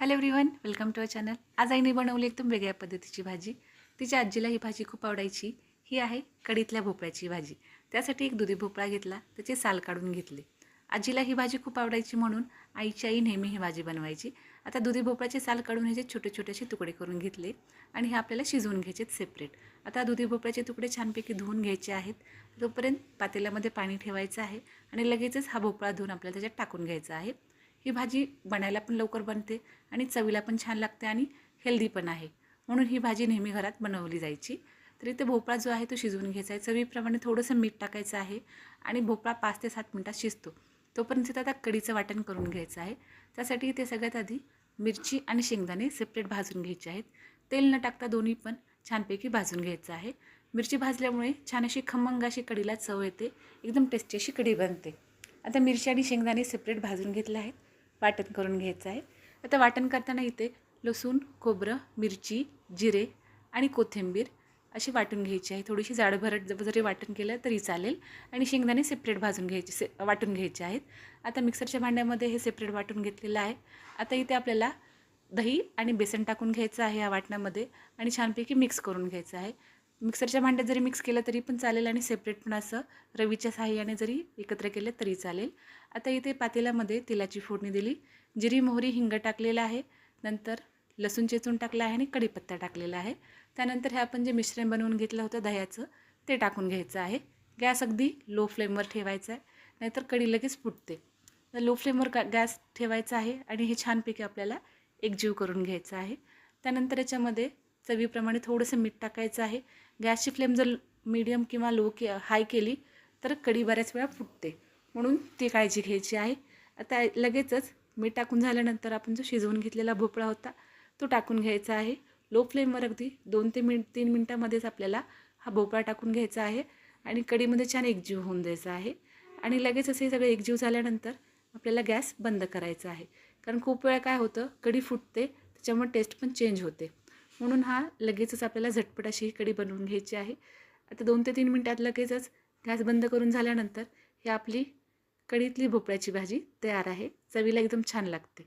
Hello everyone, welcome to our channel. आज आईने बनवली एकदम वेगळ्या पद्धतीची भाजी। तिच्या आजीला ही भाजी खूप आवडायची। ही आहे कढीतल्या भोपळ्याची भाजी। त्यासाठी एक दुधी भोपळा घेतला, त्याचे साल काढून घेतले। आजीला ही भाजी खूप आवडायची म्हणून आईची आई नेहमी ही भाजी बनवायची। आता दुधी भोपळ्याचे साल काढून ह्याचे छोटे छोटेसे तुकडे करून घेतले आणि हे आपल्याला शिजवून घ्यायचे सेपरेट। आता दुधी भोपळ्याचे तुकडे छानपैकी धुवून घ्यायचे आहेत। तोपर्यंत पातेल्यामध्ये पाणी ठेवायचं आहे आणि लगेचच हा भोपळा धुवून आपल्याला त्याच्यात टाकून घ्यायचा आहे। ही भाजी बनायला पण लवकर बनते आणि चवीला पण छान लागते आणि हेल्दी पण आहे, म्हणून ही भाजी नेहमी घरात बनवली जायची। तर इथे भोपळा जो आहे तो शिजवून घ्यायचा आहे। चवीप्रमाणे थोडंसं मीठ टाकायचं आहे आणि भोपळा 5 ते 7 मिनिटात शिजतो। तोपर्यंत इथे आता कढीचं वाटण करून घ्यायचं आहे। त्यासाठी इथे सगळ्यात आधी मिरची आणि शेंगदाणे सेपरेट भाजून घ्यायचे आहेत। तेल न टाकता दोन्ही पण छानपैकी भाजून घ्यायचं आहे। मिरची भाजल्यामुळे छान अशी खमंग अशी कढीला चव येते, एकदम टेस्टी अशी कढी बनते। आता मिरची आणि शेंगदाणे सेपरेट भाजून घेतले आहेत, वाटण करून घ्यायचं आहे। आता वाटण करताना इथे लसूण, खोबरं, मिरची, जिरे आणि कोथिंबीर अशी वाटून घ्यायची आहे। थोडीशी जाडभरट जरी वाटण केलं तरी चालेल आणि शेंगदाणे सेपरेट भाजून घ्यायचे वाटून घ्यायचे आहेत। आता मिक्सरच्या भांड्यामध्ये हे सेपरेट वाटून घेतलेलं आहे। आता इथे आपल्याला दही आणि बेसन टाकून घ्यायचं आहे या वाटणामध्ये आणि छानपैकी मिक्स करून घ्यायचं आहे। मिक्सरच्या भांड्यात जरी मिक्स केलं तरी पण चालेल आणि सेपरेट पण असं रवीच्या साहाय्याने जरी एकत्र केलं तरी चालेल। आता इथे पातेल्यामध्ये तेलाची फोडणी दिली, जिरी, मोहरी, हिंग टाकलेला आहे, नंतर लसूण चेचून टाकला आहे आणि कढीपत्ता टाकलेला आहे। त्यानंतर हे आपण जे मिश्रण बनवून घेतलं होतं दह्याचं ते टाकून घ्यायचं आहे। गॅस अगदी लो फ्लेमवर ठेवायचा आहे, नाहीतर कढी लगेच फुटते। तर लो फ्लेमवर गॅस ठेवायचा आहे आणि हे छानपैकी आपल्याला एकजीव करून घ्यायचं आहे। त्यानंतर याच्यामध्ये चवीप्रमाणे थोडंसं मीठ टाकायचं आहे। गॅसची फ्लेम जर मीडियम किंवा हाय केली तर कढी बऱ्याच वेळा फुटते, म्हणून ती काळजी घ्यायची आहे। आता लगेचच मीठ टाकून झाल्यानंतर आपण जो शिजवून घेतलेला भोपळा होता तो टाकून घ्यायचा आहे। लो फ्लेमवर अगदी 2 ते 3 मिनटामध्येच आपल्याला हा भोपळा टाकून घ्यायचा आहे आणि कढीमध्ये छान एकजीव होऊन द्यायचा आहे। आणि लगेच असे सगळे एकजीव झाल्यानंतर आपल्याला गॅस बंद करायचा आहे, कारण खूप वेळा काय होतं कढी फुटते, त्याच्यामुळे टेस्ट पण चेंज होते। म्हणून लगेचच आपल्याला झटपट अशी कढी बनवून घ्यायची आहे। आता 2 ते 3 मिनटात लगेचच गॅस बंद करून झाल्यानंतर ही आपली कढीतली भोपळ्याची भाजी तयार आहे। चवीला एकदम छान लागते।